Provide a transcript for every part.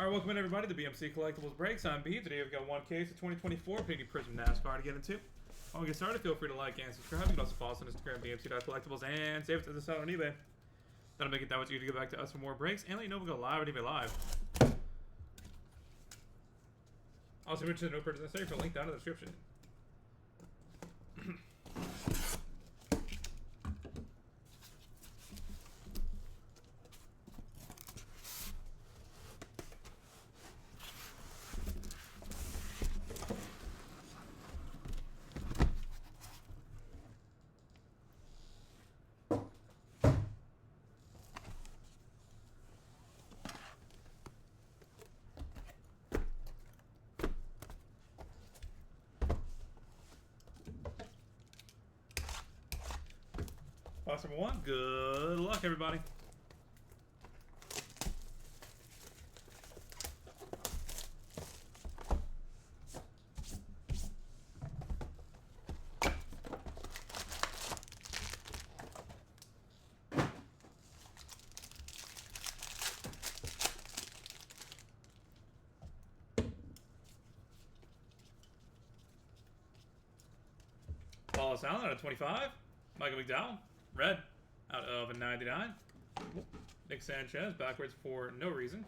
Alright, welcome in everybody to BMC Collectibles Breaks. I'm B. Today we've got one case of 2024 Panini Prizm NASCAR to get into. While we get started, feel free to like and subscribe. You can also follow us on Instagram, BMC.collectibles, and save it to the site on eBay. That'll make it that much easier to get back to us for more breaks, and let you know we'll go live on eBay Live. Also, mention no purchase necessary for a link down in the description. Box number one. Good luck, everybody. Wallace Allen out of 25. Michael McDowell, red, out of a 99. Nick Sanchez, backwards for no reason.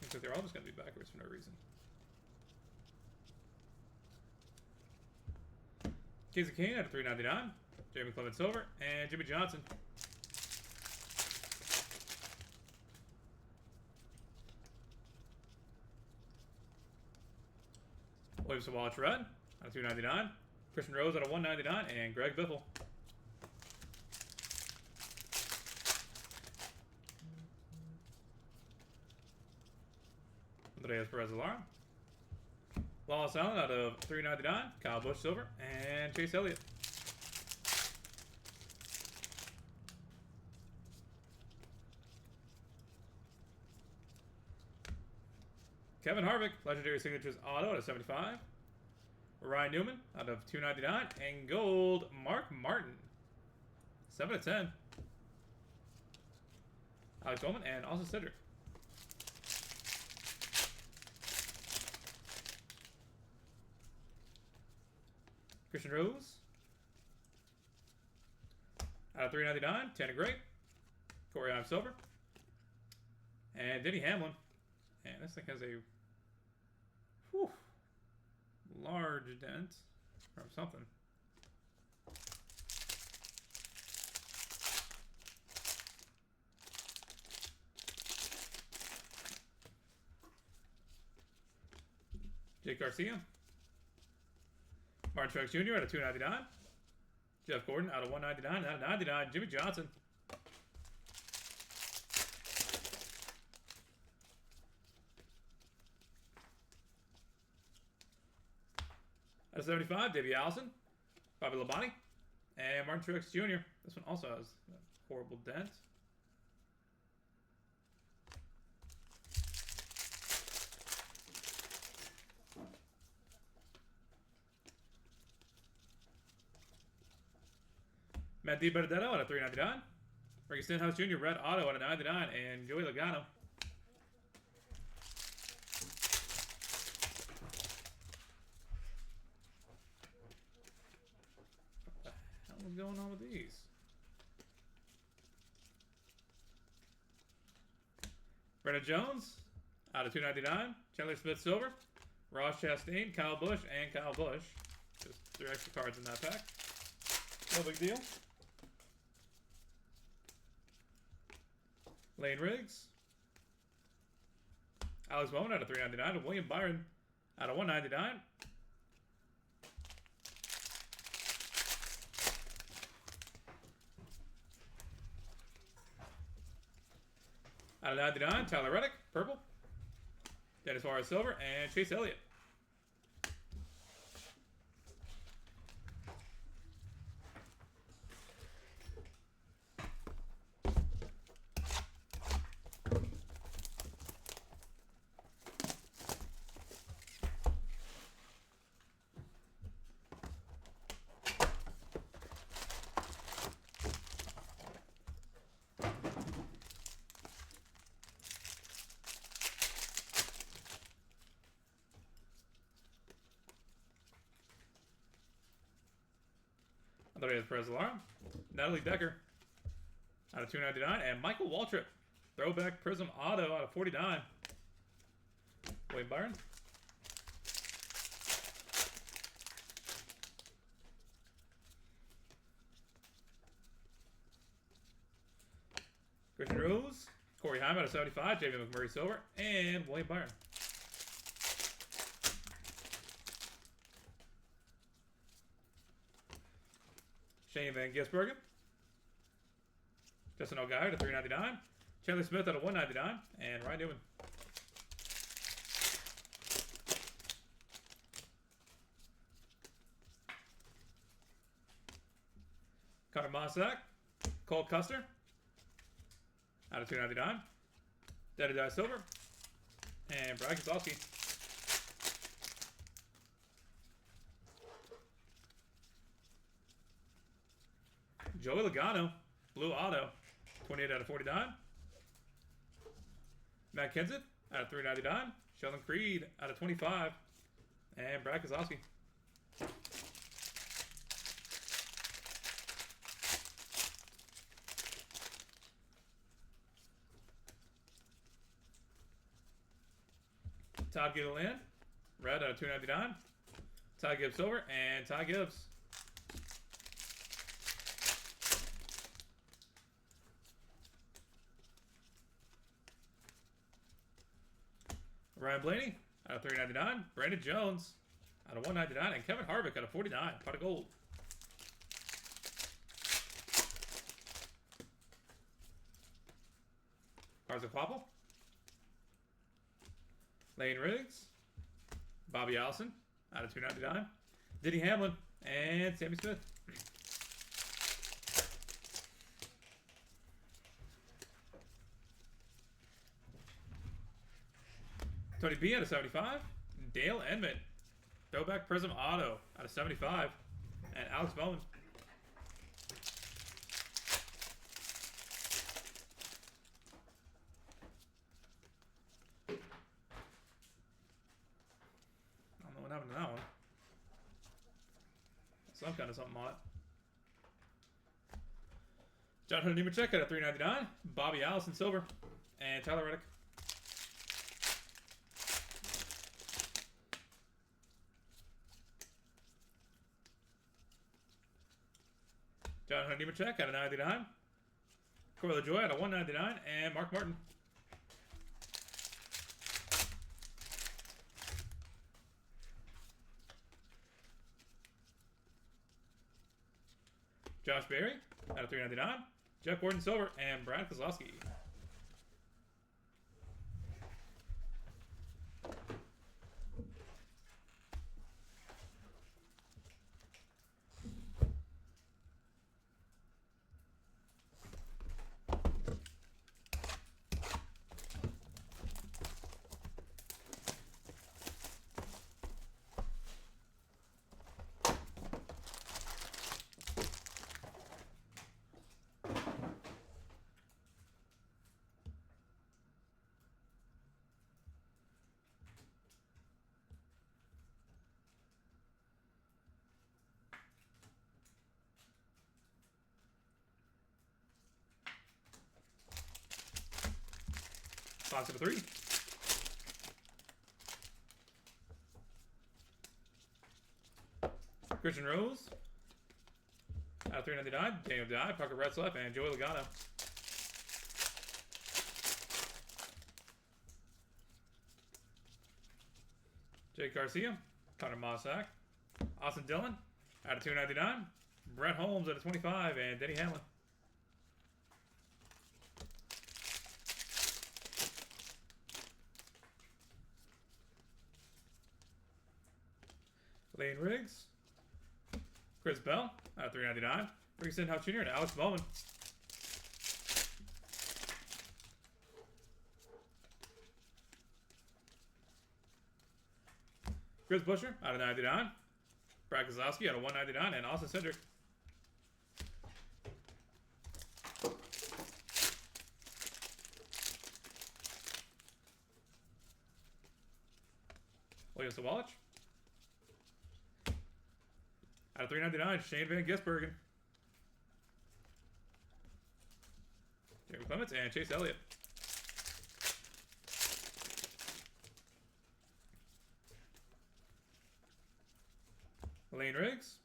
Looks like they're all just going to be backwards for no reason. Casey Kane out of 399. Jamie Clement Silver, and Jimmy Johnson. Williamson Wallace red out of 299. Christian Rose out of 199, and Greg Biffle. Andreas Perez-Alara. Wallace Allen out of 399. Kyle Busch silver, and Chase Elliott. Kevin Harvick, legendary signatures auto out of 75. Ryan Newman out of 299, and gold Mark Martin, 7 of 10. Alex Bowman and also Cedric. Christian Rose out of 399, Tanner Gray, Corey Ives silver, and Denny Hamlin. And this thing has a large dent from something. Jake Garcia. Martin Truex Jr. out of 299. Jeff Gordon out of 199. Out of 99, Jimmy Johnson. Out of 75, Davey Allison, Bobby Labonte, and Martin Truex Jr. This one also has a horrible dent. Matt DiBenedetto out of 399. Ricky Stenhouse Jr. red auto out of 99, and Joey Logano. What's going on with these? Brennan Jones out of 299. Chandler Smith silver. Ross Chastain, Kyle Busch, and Kyle Busch. Just 3 extra cards in that pack. No big deal. Lane Riggs. Alex Bowman out of 399. And William Byron out of 199. Out of 99, Tyler Reddick, purple. Dennis Suarez, silver, and Chase Elliott. Jorge Preslaram. Natalie Decker out of 299. And Michael Waltrip. Throwback Prizm Auto out of 49. Wade Byron. Christian Rose. Corey Heim out of 75. J.B. McMurray Silver. And Wade Byron. Shane Van Gisbergen. Justin O'Geier to 399. Chandler Smith out of 199. And Ryan Newman. Connor Mossack. Cole Custer out of 299. Daddy Die Silver. And Brad Keselowski. Joey Logano, blue auto, 28 out of 49. Matt Kenseth out of 399. Sheldon Creed out of 25. And Brad Keselowski. Todd Gilliland, red out of 299. Ty Gibbs silver and Ty Gibbs. Ryan Blaney out of 399. Brandon Jones out of 199. And Kevin Harvick out of 49. Pot of gold. Carson Popple. Lane Riggs. Bobby Allison out of 299. Denny Hamlin and Sammy Smith. Tony B out of 75. Dale Edmond. Throwback Prizm Auto out of 75. And Alex Bowman. I don't know what happened to that one. Some kind of something on it. John Hunter Nemechek out of 399. Bobby Allison silver. And Tyler Reddick. John Hunter Nemechek out of 99. Corey LaJoy out of 199. And Mark Martin. Josh Berry out of 399. Jeff Gordon silver and Brad Keselowski. Box of 3. Christian Rose out of 399. Daniel Dye, Parker Retzlaff, and Joey Logano. Jake Garcia, Connor Mossack, Austin Dillon out of 299. Brett Holmes out of 25, and Denny Hamlin. Lane Riggs, Chris Bell out of 399. Ricky Stenhouse Jr. and Alex Bowman. Chris Buescher out of 99. Brad Keselowski out of 199. And Austin Cindric. William Sawalich. Out of 399, Shane Van Gisbergen. Clements, and Chase Elliott. Lane Riggs.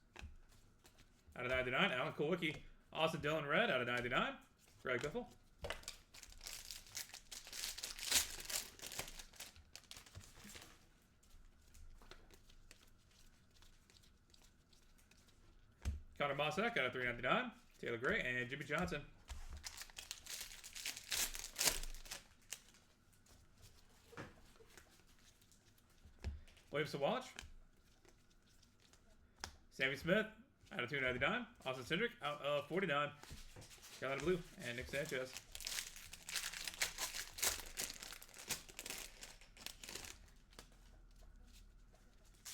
Out of 99, Alan Kulwicki. Austin Dillon Red out of 99. Greg Biffle. Connor Mossack out of 399. Taylor Gray and Jimmy Johnson. Williamson Watch. Sammy Smith out of 299. Austin Cindric out of 49. Carolina Blue and Nick Sanchez.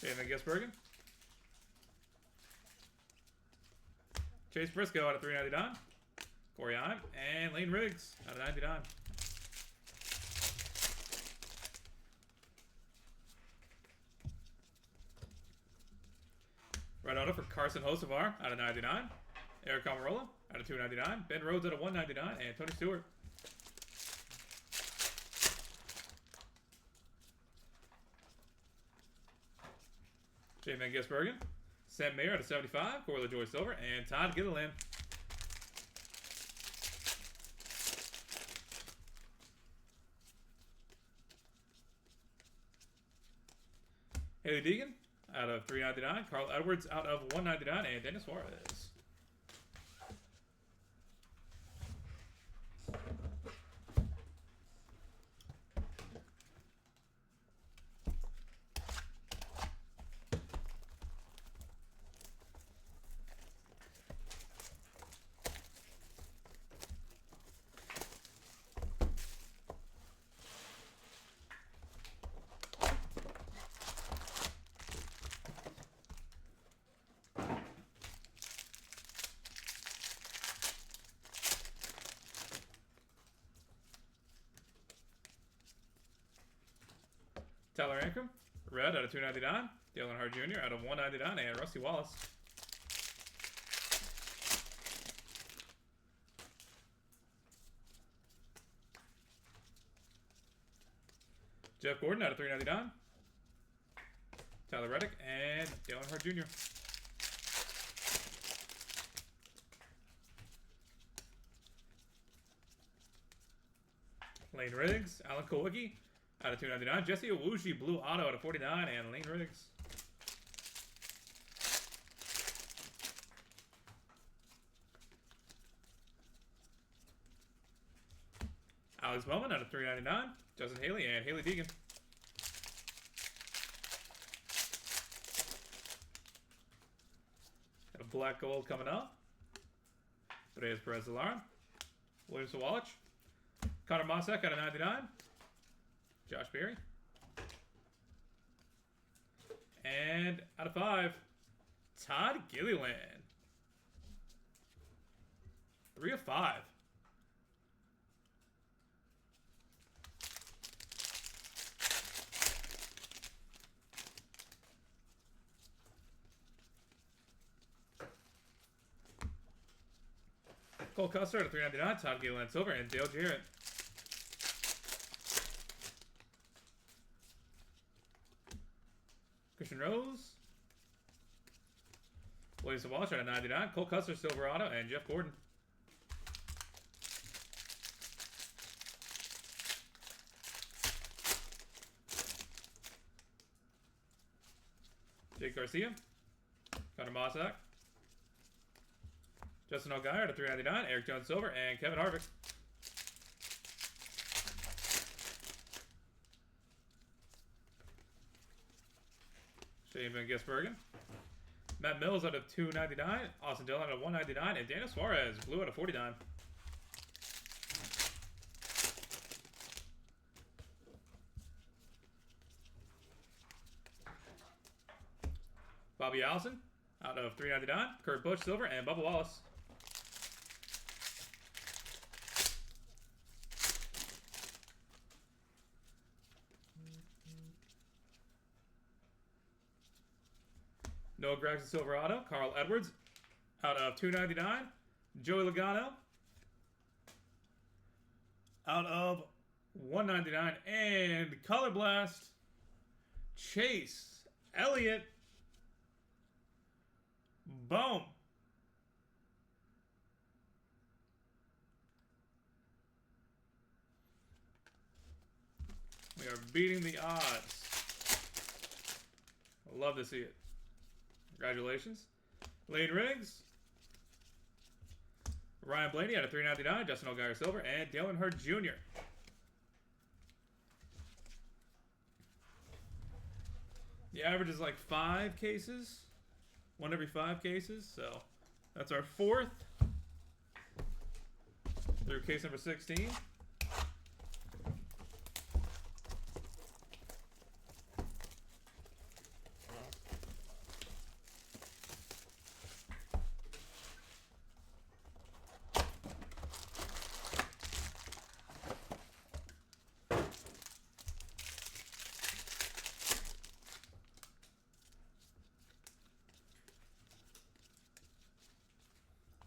David Gisbergen. Chase Briscoe out of 399. Corey Heim and Lane Riggs out of 99. Red auto for Carson Hocevar out of 99. Eric Almirola out of 299. Ben Rhodes out of 199. And Tony Stewart. J. Van Gisbergen. Sam Mayer out of 75. Corey LaJoy Silver. And Todd Gilliland. Haley Deegan out of 399. Carl Edwards out of 199. And Dennis Suarez. Tyler Ankrum, red out of 299. Dale Earnhardt Jr. out of 199. And Rusty Wallace. Jeff Gordon out of 399. Tyler Reddick and Dale Earnhardt Jr. Lane Riggs, Alan Kulwicki out of 299. Jesse Owuji, blue auto out of 49. And Lane Riggs. Alex Bowman out of 399. Justin Haley and Haley Deegan. Got a black gold coming up. Reyes Perez Alarm. Williams Wallach. Connor Mossack out of 99. Josh Berry. And out of 5, Todd Gilliland. 3 of 5. Cole Custer out of 399. Todd Gilliland Silver and Dale Jarrett. Christian Rose. Williams Walsh out of 99. Cole Custer, Silverado, and Jeff Gordon. Jake Garcia. Connor Mossack. Justin Allgaier out of 399. Eric Jones Silver, and Kevin Harvick. Shane Van Gisbergen. Matt Mills out of 299. Austin Dillon out of 199. And Daniel Suarez, blue out of 49. Bobby Allison out of 399. Kurt Busch, silver, and Bubba Wallace. Noah Gragson Silverado, Carl Edwards out of 299. Joey Logano. out of 199. And Color Blast, Chase Elliott. Boom. We are beating the odds. Love to see it. Congratulations. Lane Riggs. Ryan Blaney out of 399. Justin Allgaier Silver. And Dalen Hurd Jr. The average is like 5 cases. 1 every 5 cases. So that's our 4th. Through case number 16.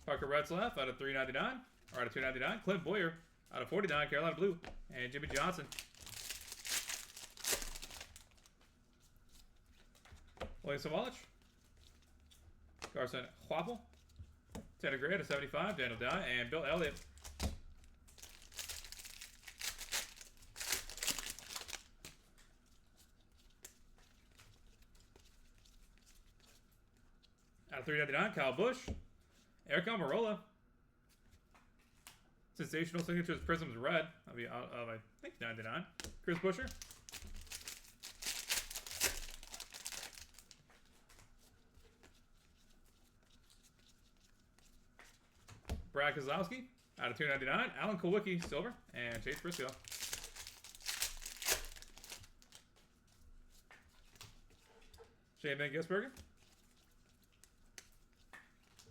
Parker Retzlaff out of 399, or out of 299. Clint Boyer out of 49, Carolina Blue. And Jimmy Johnson. William Sawalich. Carson Huapel. Tanner Gray out of 75, Daniel Dye. And Bill Elliott. Out of 399, Kyle Busch. Eric Almirola. Sensational Signatures Prizm's Red. That'll be out of, I think, 99. Chris Buescher. Brad Keselowski out of 299. Alan Kulwicki, Silver. And Chase Briscoe. Shane Van Gisbergen.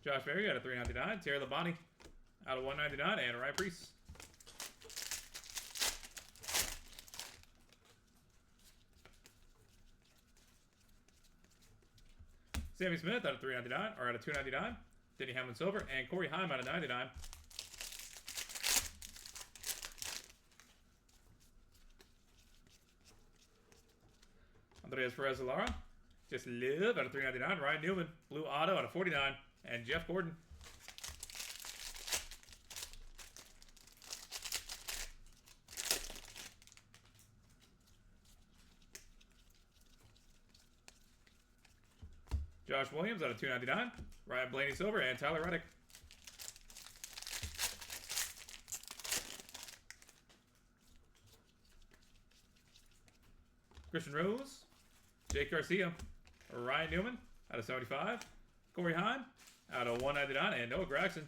Josh Berry out of 399. Terry Labonte out of 199. And Ryan Preece. Sammy Smith out of 399, or out of 299. Denny Hamlin Silver. And Corey Heim out of 99. Andreas Perez-Lara. Just Live out of 399. Ryan Newman. Blue Auto out of 49. And Jeff Gordon. Josh Williams out of 299. Ryan Blaney Silver and Tyler Reddick. Christian Rose. Jake Garcia. Ryan Newman out of 75. Corey Heim out of 199. And Noah Gragson.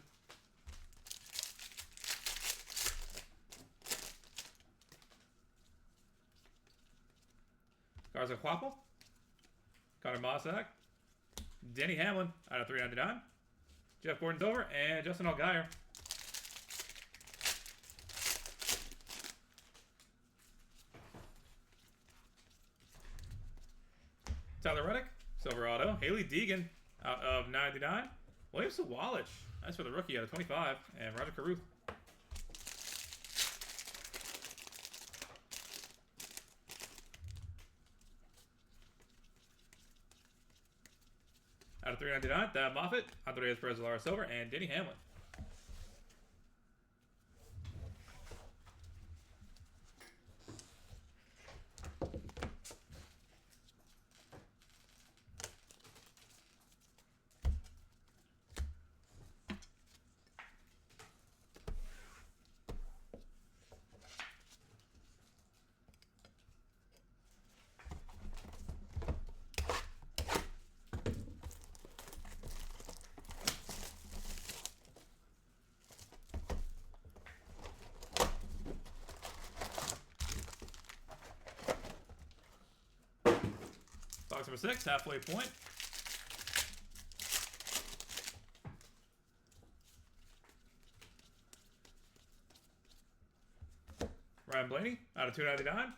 Garza Huapel. Connor Mossack. Denny Hamlin out of 399. Jeff Gordon's over. And Justin Allgaier. Tyler Reddick. Silver Auto. Haley Deegan out of 99. William Sawalich. That's for the rookie out of 25. And Roger Caruth. Out of 399, Thad Moffitt, Andreas Perez-Lara Silver, and Denny Hamlin. Box number 6, halfway point. Ryan Blaney out of 299.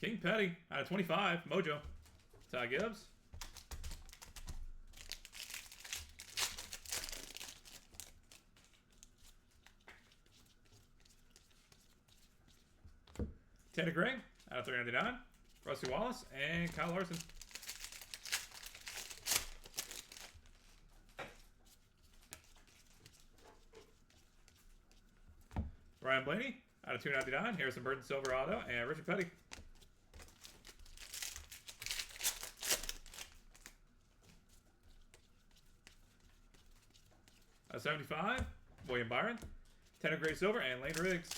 King Petty out of 25. Mojo. Ty Gibbs. Tanner Gray out of 399. Rusty Wallace and Kyle Larson. Ryan Blaney out of 299. Harrison Burton Silver Auto and Richard Petty. Out of 75, William Byron. Tanner Gray Silver and Lane Riggs.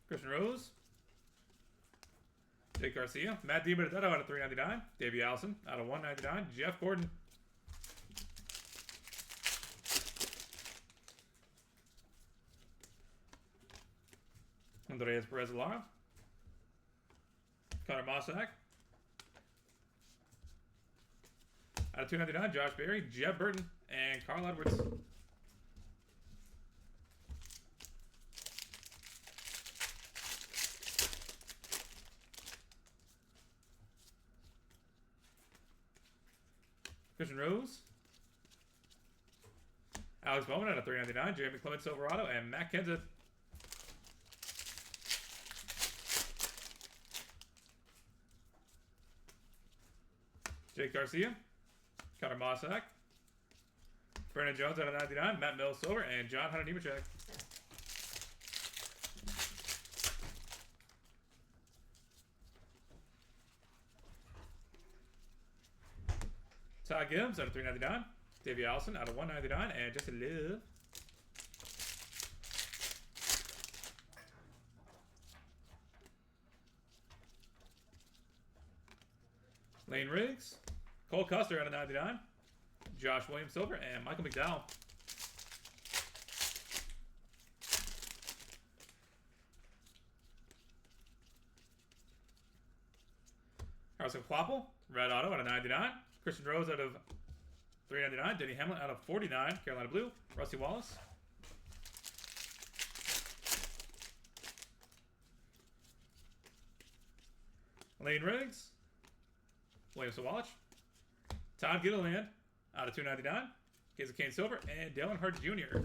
Christian Rose. Jake Garcia. Matt DiBenedetto out of 399. Davey Allison out of 199. Jeff Gordon. Andreas Perez-Lara. Connor Mossack. Out of 299, Josh Berry, Jeff Burton, and Carl Edwards. Christian Rose. Alex Bowman out of 399, Jamie Clement Silverado, and Matt Kenseth. Jake Garcia, Connor Mossack, Brandon Jones out of 99, Matt Mills Silver, and John Hunter Nemechek. Todd Gibbs out of 399, Davey Allison out of 199, and Jesse Love. Lane Riggs, Cole Custer out of 99, Josh Williams Silver, and Michael McDowell. Harrison Quapple, Red Auto out of 99, Christian Rose out of 399, Denny Hamlin out of 49, Carolina Blue, Rusty Wallace. Lane Riggs, William Sawalch, Todd Gilliland out of 299, Casey Kane Silver, and Dale Earnhardt Jr.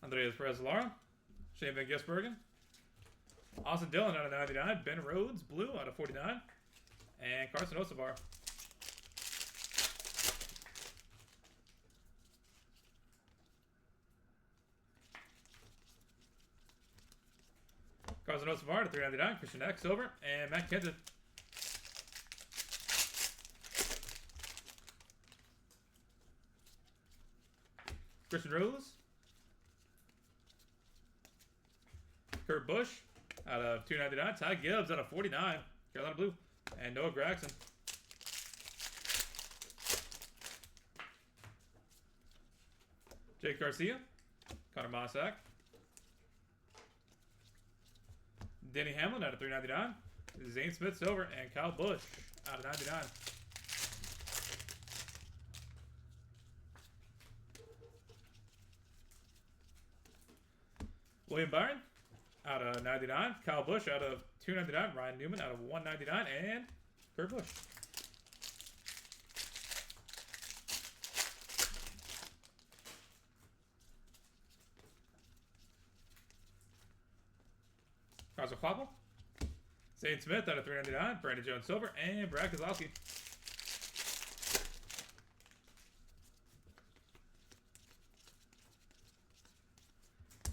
Andreas Perez-Lara, Shane Van Gisbergen, Austin Dillon out of 99, Ben Rhodes, Blue out of 49, and Carson Osavar. Carson Osavar to 399, Christian X Silver, and Matt Kenseth. Christian Rose, Kurt Busch out of 299. Ty Gibbs out of 49. Carolina Blue. And Noah Gragson. Jake Garcia. Connor Mossack. Denny Hamlin out of 399. Zane Smith Silver. And Kyle Busch out of 99. William Byron out of 99, Kyle Busch out of 299, Ryan Newman out of 199, and Kurt Busch. Carson Quapple, Zane Smith out of 399, Brandon Jones Silver, and Brad Keselowski.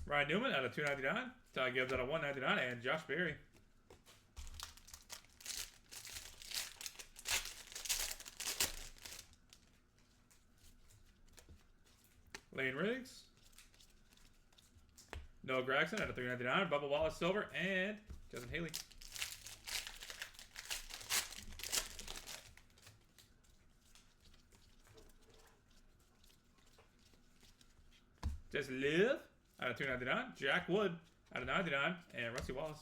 Ryan Newman out of 299, Ty Gibbs out of 199, and Josh Berry. Lane Riggs, Noah Gragson out of 399, Bubba Wallace Silver, and Justin Haley. Just Live out of 299. Jack Wood out of 99. And Rusty Wallace.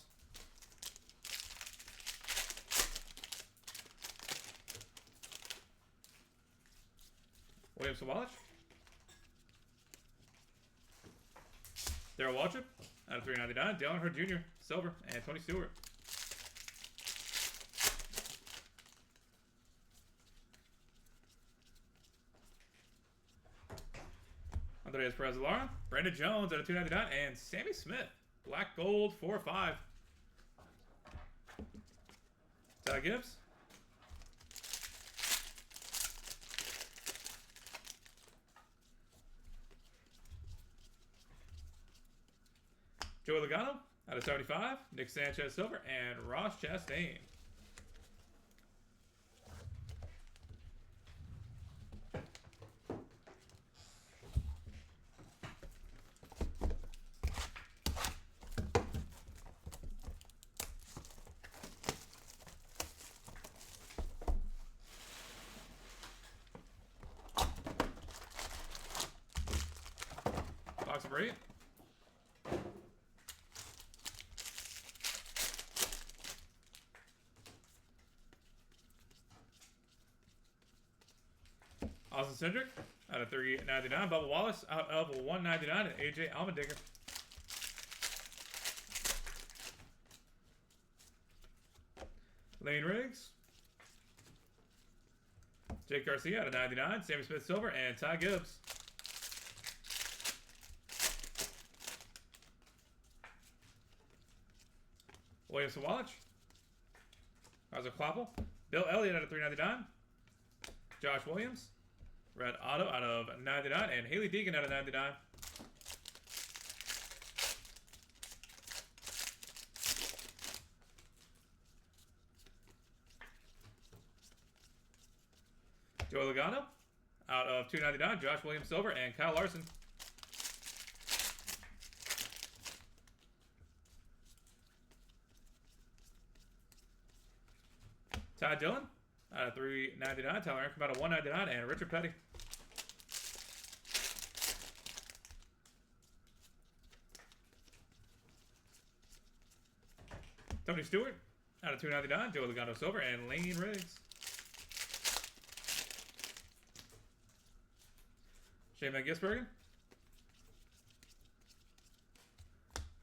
William Sawalich. Darryl Waltrip out of 399. Dale Earnhardt Jr. Silver. And Tony Stewart. Andres Perez-Lara. Brandon Jones out of 299. And Sammy Smith. Black Gold 4/5. Ty Gibbs. Joey Logano out of 75. Nick Sanchez Silver. And Ross Chastain. Box of 8. Austin Cindric out of 399. Bubba Wallace out of 199. And AJ Allmendinger. Lane Riggs. Jake Garcia out of 99. Sammy Smith Silver. And Ty Gibbs. William Sawalich. Isaac Clappel. Bill Elliott out of 399. Josh Williams. Red Auto out of 99. And Haley Deegan out of 99. Joey Logano out of 299. Josh Williams Silver. And Kyle Larson. Ty Dillon out of 399. Tyler Ankrum out of 199. And Richard Petty. Tony Stewart out of 299. Joey Logano Silver. And Lane Riggs. Shane Van Gisbergen.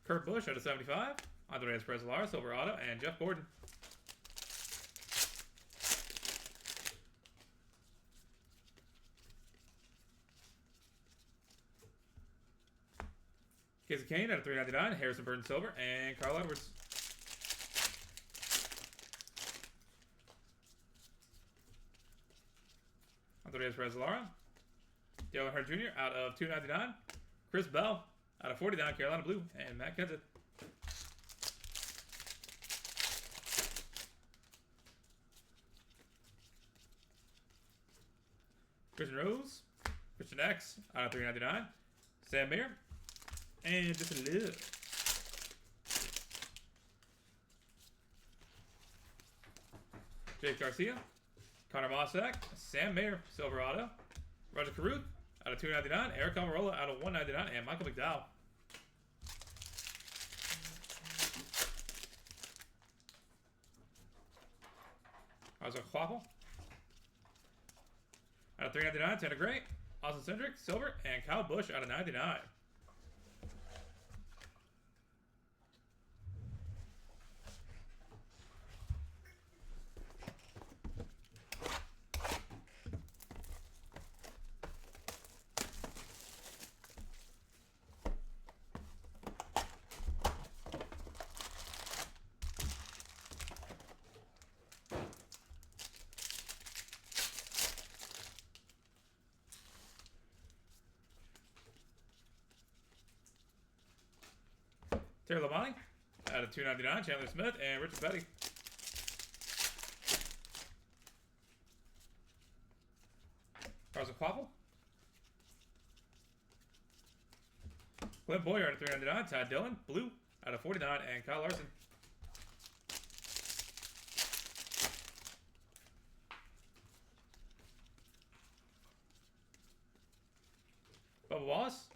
Kurt Busch out of 75. Andres Perez-Lara Silver Auto. And Jeff Gordon. Casey Kane out of 399. Harrison Burton Silver. And Carl Edwards. Andres Perez-Lara. Dale Earnhardt Jr. out of 299. Chris Bell out of 49. Carolina Blue. And Matt Kenseth. Christian Rose. Christian X out of 399. Sam Mayer. And just a little. Jake Garcia. Connor Mossack. Sam Mayer. Silver Auto. Roger Caruth out of 299. Eric Almirola out of 199. And Michael McDowell. Isaac Clappel out of 399. Tanner Gray. Austin Cindric. Silver. And Kyle Busch out of 99. Terry Labonte out of 299. Chandler Smith and Richard Petty. Carson Clappel. Clint Boyer out of 399. Ty Dillon. Blue out of 49. And Kyle Larson. Bubba Wallace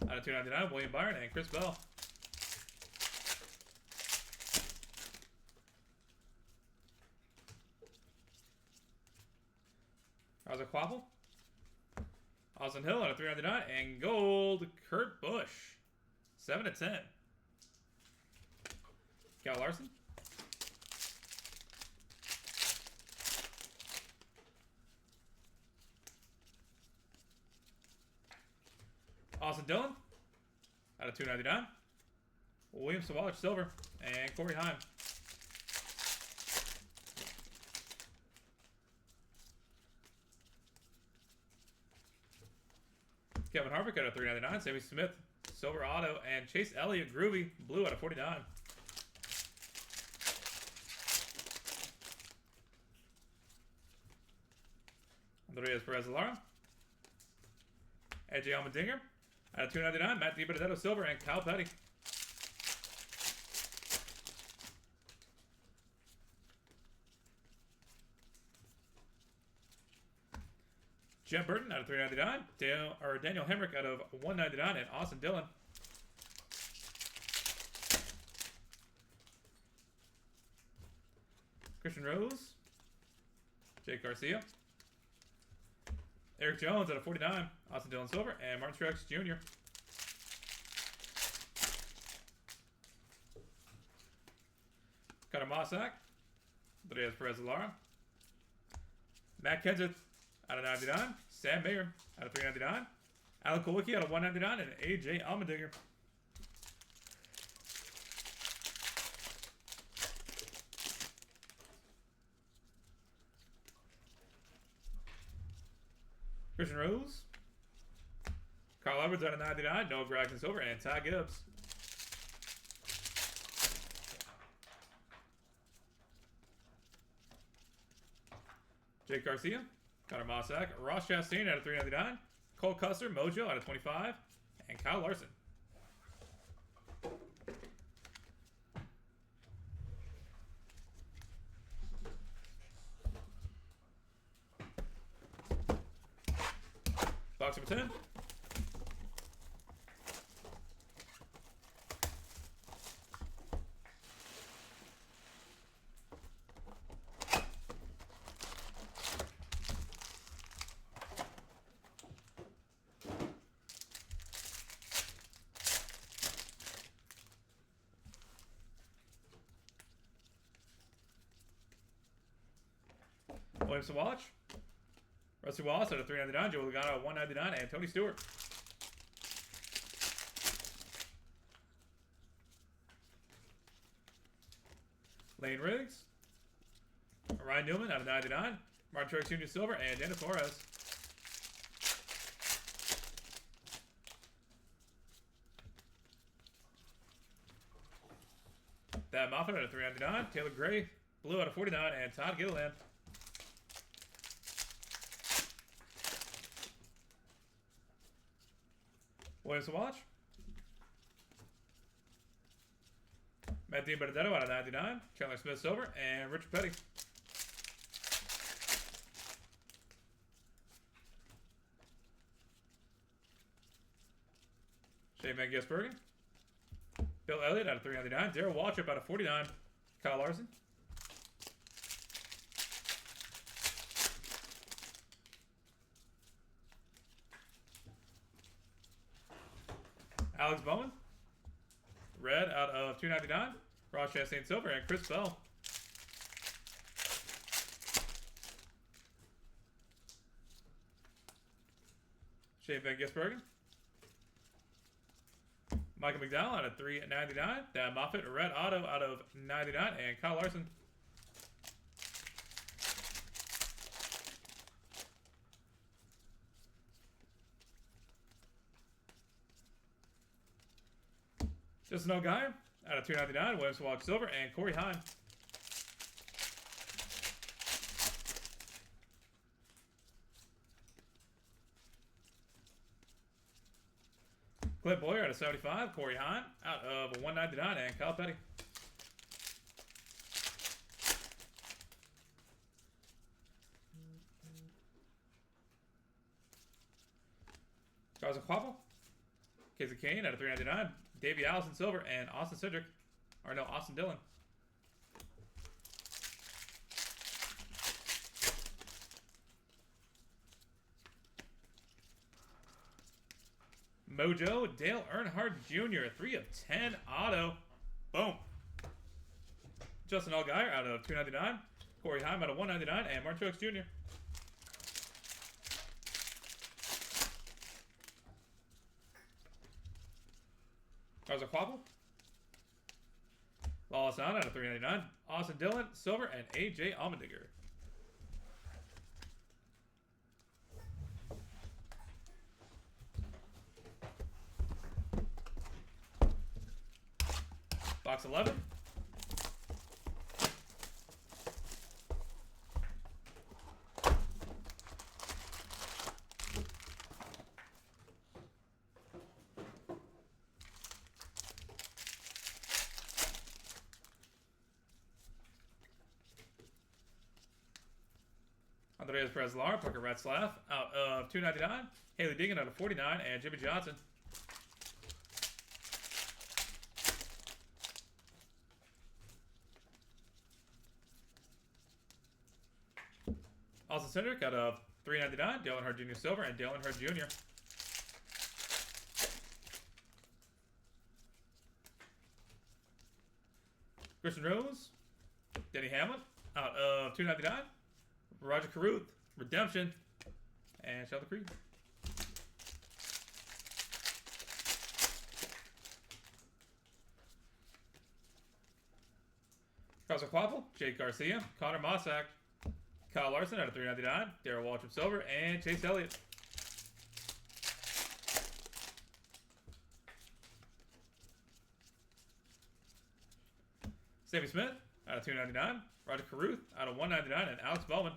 Out of 299, William Byron and Chris Bell. How's it, Quapple? Austin Hill out of 399 and gold, Kurt Busch. 7 of 10. Cal Larson. Austin Dillon out of 299. William Sawalich, silver, and Corey Heim. Kevin Harvick out of 399. Sammy Smith, silver auto, and Chase Elliott, groovy, blue out of 49. Andreas Perez-Lara. AJ Allmendinger out of 299. Matt DiBenedetto, silver, and Cal Petty. Jeff Burton out of 399. Daniel Hemrick out of 199, and Austin Dillon. Christian Rose. Jake Garcia. Eric Jones out of 49. Austin Dillon, silver, and Martin Truex Jr. Cutter Mossack. Andreas Perez-Lara. Matt Kenseth out of 99. Sam Mayer out of 399. Alan Kulwicki out of 199, and AJ Allmendinger. Christian Rose. Carl Edwards out of 99. Noah Gragson, silver, and Ty Gibbs. Jake Garcia. Connor Mossack. Ross Chastain out of 399. Cole Custer, Mojo out of 25. And Kyle Larson. Box number 10. William Sawalich. Rusty Wallace out of 399. Joe Logano at 199. And Tony Stewart. Lane Riggs. Ryan Newman out of 99. Martin Truex Jr. silver. And Daniel Torres. Thad Moffitt out of 399. Taylor Gray, blue out of 49. And Todd Gilliland. William Sawalich. Matt DiBenedetto out of 99. Chandler Smith, silver. And Richard Petty. Shane Van Gisbergen. Bill Elliott out of 399. Darrell Waltrip out of 49. Kyle Larson. Alex Bowman. Red out of 299. Ross Chastain, silver, and Chris Bell. Shane Van Gisbergen. Michael McDowell out of 399. Dan Moffitt, red auto out of 99, and Kyle Larson. Just no guy out of 299. Williams Walk silver, and Corey Heim. Clint Boyer out of 75. Corey Heim out of 199, and Kyle Petty. Carson Quapple. Casey Kane out of 399. Davey Allison silver and Austin Cedric. Or no, Austin Dillon. Mojo, Dale Earnhardt Jr. 3 of 10 auto. Boom. Justin Allgaier out of 299. Corey Heim out of 199. And Martin Truex Jr. Carlos Quapple. Lawless on out of 399. Austin Dillon, silver, and AJ Allmendinger. Box 11. Andreas Preslar, Parker Ratzlaff out of 299. Haley Diggin out of 49, and Jimmy Johnson. Austin Cedric out of 399. Dale Earnhardt Jr. silver and Dale Earnhardt Jr. Christian Rose, Denny Hamlin out of 299. Roger Caruth, redemption, and Sheldon Creed. Carlos Quapple, Jake Garcia, Connor Mossack, Kyle Larson out of 399, Darrell Waltrip silver, and Chase Elliott. Sammy Smith out of 299, Roger Caruth out of 199, and Alex Bowman.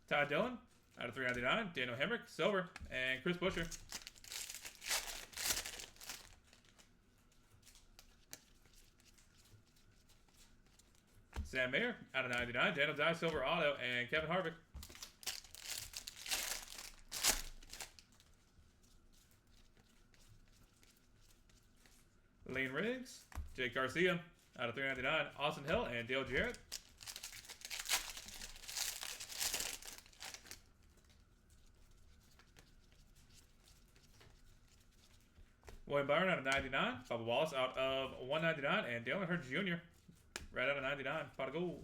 Todd Dillon out of 399, Daniel Hemrick, silver, and Chris Buescher. Sam Mayer out of 99, Daniel Dye, silver auto, and Kevin Harvick. Lane Riggs, Jake Garcia out of 399, Austin Hill, and Dale Jarrett. William Byron out of 99. Bubba Wallace out of 199. And Dale Earnhardt Jr. right out of 99. Pot of gold.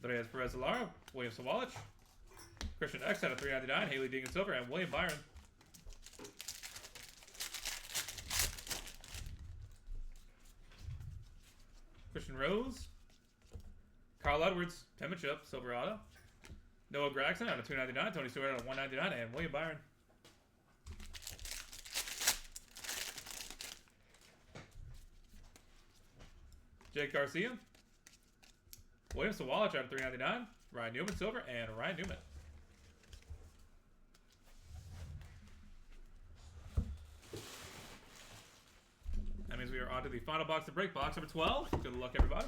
Andreas Perez-Lara. William Sawalich. Christian X out of 399. Haley Deegan silver. And William Byron. Christian Rose. Carl Edwards. Penmanship. Silver auto. Noah Gragson out of 299, Tony Stewart out of 199, and William Byron. Jake Garcia. William Sawalich out of 399, Ryan Newman silver, and Ryan Newman. That means we are on to the final box of break, box number 12. Good luck, everybody.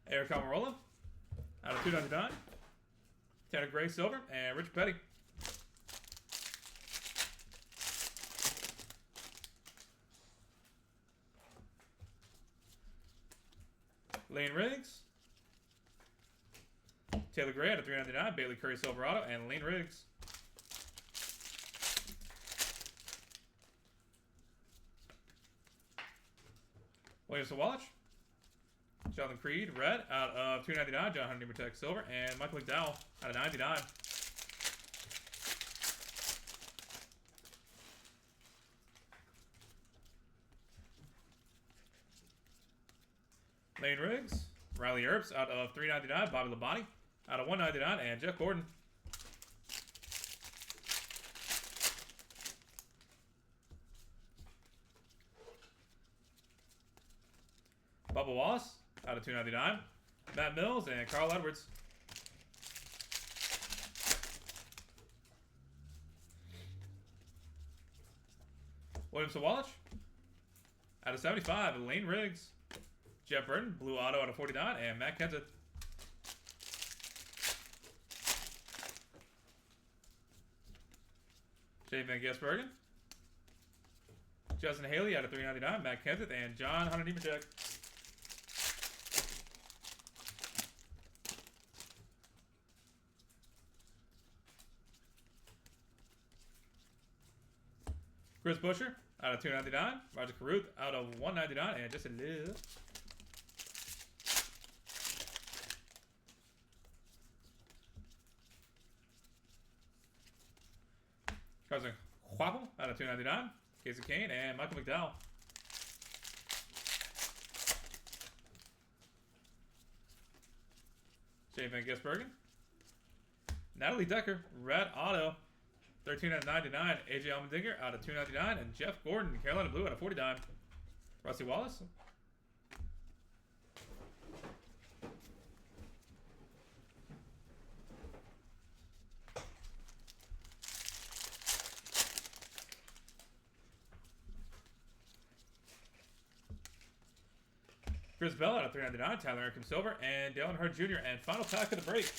Eric Almirola out of 299. Tanner Gray silver and Rich Petty. Lane Riggs. Taylor Gray out of 399. Bailey Curry Silverado and Lane Riggs. William Sawalich. Jonathan Creed, red, out of 299. John Hunter Tech, silver. And Michael McDowell, out of 99. Lane Riggs, Riley Earps out of 399, Bobby Labonte out of 199, and Jeff Gordon. Bubba Wallace out of 299, Matt Mills, and Carl Edwards. William Sawallich out of 75, Lane Riggs, Jeff Burton, blue auto out of 49, and Matt Kenseth. Jay Van Gisbergen, Justin Haley out of 399, Matt Kenseth, and John Hunter Nemechek. Chris Buescher out of 299, Roger Caruth out of 199, and just a little. Carson Huapel out of 299, Casey Kane, and Michael McDowell. Shane Van Gisbergen, Natalie Decker, red auto, 13/99. AJ Allmendinger out of 299, and Jeff Gordon, Carolina blue out of 49. Rusty Wallace. Chris Bell out of 399, Tyler Ankrum silver, and Dale Earnhardt Jr. And final pack of the break.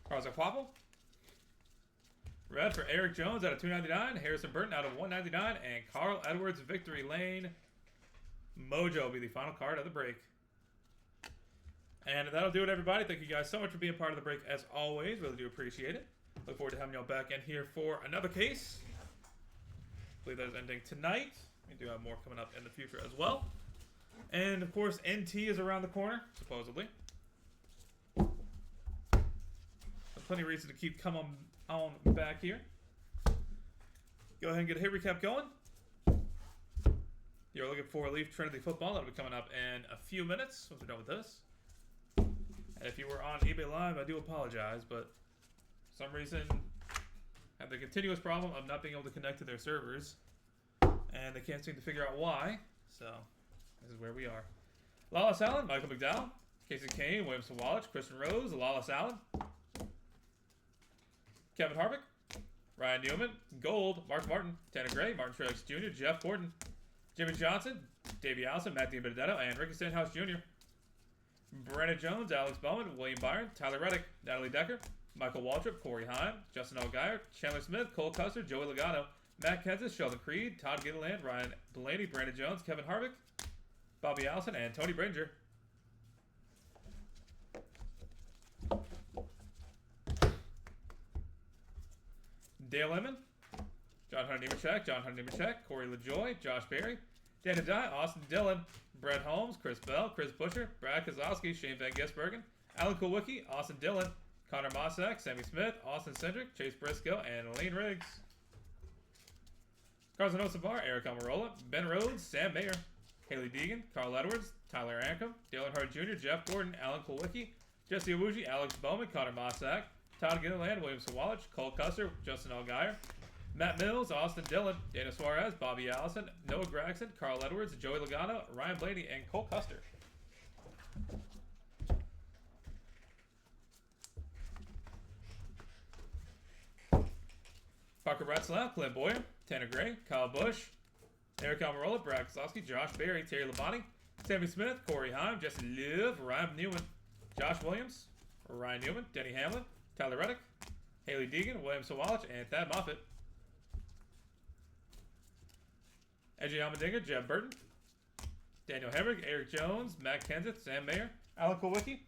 Carson Huapel. Red for Eric Jones out of 299, Harrison Burton out of 199, and Carl Edwards Victory Lane Mojo will be the final card of the break. And that'll do it, everybody. Thank you guys so much for being part of the break as always. Really do appreciate it. Look forward to having y'all back in here for another case. I believe that is ending tonight. We do have more coming up in the future as well. And of course, NT is around the corner, supposedly. Plenty of reason to keep coming on back here. Go ahead and get a hit recap going. You're looking for Leaf Trinity football. That'll be coming up in a few minutes once we're done with this. And if you were on eBay Live, I do apologize, but for some reason I have the continuous problem of not being able to connect to their servers, and they can't seem to figure out why. So this is where we are. Lawless Allen, Michael McDowell, Casey Kane, William Sawallich, Kristen Rose, Lawless Allen, Kevin Harvick, Ryan Newman, Gold, Mark Martin, Tanner Gray, Martin Truex Jr., Jeff Gordon, Jimmy Johnson, Davey Allison, Matt DiBenedetto, and Ricky Stenhouse Jr. Brandon Jones, Alex Bowman, William Byron, Tyler Reddick, Natalie Decker, Michael Waltrip, Corey Heim, Justin Allgaier, Chandler Smith, Cole Custer, Joey Logano, Matt Kenseth, Sheldon Creed, Todd Gilliland, Ryan Blaney, Brandon Jones, Kevin Harvick, Bobby Allison, and Tony Branger. Dale Lemon, John Hunter Nemechek, Corey LaJoy, Josh Berry, Dana Dye, Austin Dillon, Brett Holmes, Chris Bell, Chris Buescher, Brad Kozlowski, Shane Van Gisbergen, Alan Kulwicki, Austin Dillon, Connor Mossack, Sammy Smith, Austin Cindric, Chase Briscoe, and Lane Riggs. Carson Osavar, Eric Almirola, Ben Rhodes, Sam Mayer, Haley Deegan, Carl Edwards, Tyler Ankrum, Dale Earnhardt Jr., Jeff Gordon, Alan Kulwicki, Jesse Awuji, Alex Bowman, Connor Mossack, Todd Gilliland, William Sawallich, Cole Custer, Justin Allgaier, Matt Mills, Austin Dillon, Dana Suarez, Bobby Allison, Noah Gragson, Carl Edwards, Joey Logano, Ryan Blaney, and Cole Custer. Parker Retzlaff, Clint Boyer, Tanner Gray, Kyle Busch, Eric Almirola, Brad Kozlowski, Josh Berry, Terry Labonte, Sammy Smith, Corey Heim, Jesse Liv, Ryan Newman, Josh Williams, Ryan Newman, Denny Hamlin, Tyler Reddick, Haley Deegan, William Sawallich, and Thad Moffitt. AJ Allmendinger, Jeff Burton, Daniel Hemrick, Eric Jones, Matt Kenseth, Sam Mayer, Alan Kulwicki,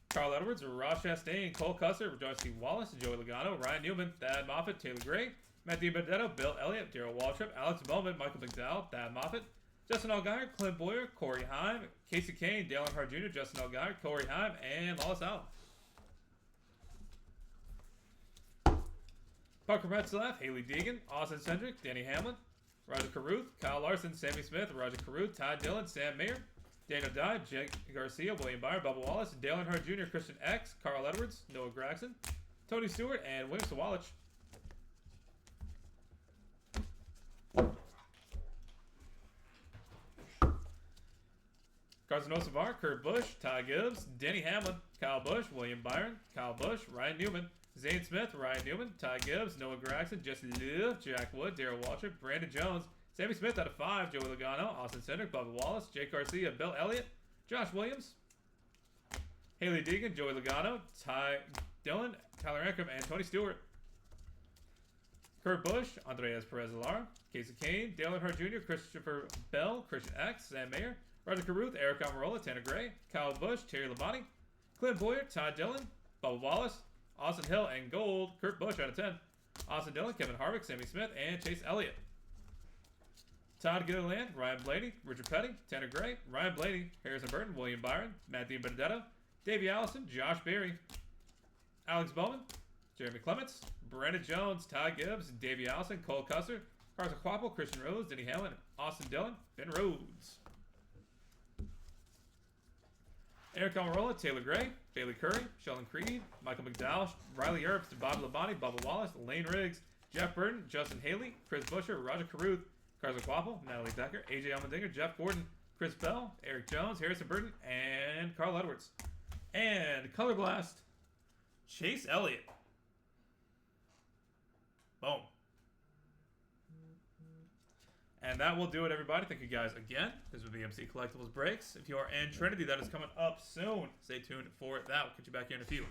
Carl Edwards, Ross Chastain, Cole Custer, Joyce C. Wallace, Joey Logano, Ryan Newman, Thad Moffitt, Taylor Gray, Matt DiBenedetto, Bill Elliott, Darrell Waltrip, Alex Bowman, Michael McDowell, Thad Moffitt, Justin Allgaier, Clint Boyer, Corey Heim, Casey Kane, Dale Earnhardt Jr., Justin Allgaier, Corey Heim, and Lawless Allen. Parker Retzlaff, Haley Deegan, Austin Cindric, Danny Hamlin, Roger Caruth, Kyle Larson, Sammy Smith, Roger Caruth, Todd Dillon, Sam Mayer, Daniel Dye, Jake Garcia, William Byron, Bubba Wallace, Dale Earnhardt Jr., Christian X, Carl Edwards, Noah Gragson, Tony Stewart, and William Sawalich. Carson Osavar, Kurt Busch, Ty Gibbs, Denny Hamlin, Kyle Busch, William Byron, Kyle Busch, Ryan Newman, Zane Smith, Ryan Newman, Ty Gibbs, Noah Gragson, Jesse Liv, Jack Wood, Darrell Waltrip, Brandon Jones, Sammy Smith out of 5, Joey Logano, Austin Cindric, Bubba Wallace, Jake Garcia, Bill Elliott, Josh Williams, Haley Deegan, Joey Logano, Ty Dillon, Tyler Ankrum, and Tony Stewart. Kurt Busch, Andreas Perez-Lara, Casey Kane, Dale Earnhardt Jr., Christopher Bell, Christian X, Sam Mayer, Roger Caruth, Eric Almirola, Tanner Gray, Kyle Busch, Terry Labonte, Clint Boyer, Todd Dillon, Bubba Wallace, Austin Hill, and gold, Kurt Busch out of 10. Austin Dillon, Kevin Harvick, Sammy Smith, and Chase Elliott. Todd Gilliland, Ryan Blaney, Richard Petty, Tanner Gray, Ryan Blaney, Harrison Burton, William Byron, Matthew Benedetto, Davey Allison, Josh Berry, Alex Bowman, Jeremy Clements, Brandon Jones, Ty Gibbs, Davey Allison, Cole Custer, Carson Quapple, Christian Rose, Denny Hamlin, Austin Dillon, Ben Rhodes. Eric Almirola, Taylor Gray, Bailey Curry, Sheldon Creed, Michael McDowell, Riley Earps, Bob Labonte, Bubba Wallace, Lane Riggs, Jeff Burton, Justin Haley, Chris Buescher, Roger Caruth, Carson Quapple, Natalie Decker, AJ Allmendinger, Jeff Gordon, Chris Bell, Eric Jones, Harrison Burton, and Carl Edwards. And Color Blast, Chase Elliott. Boom. And that will do it, everybody. Thank you guys again. This was BMC Collectibles Breaks. If you are in Trinity, that is coming up soon. Stay tuned for that. We'll catch you back here in a few.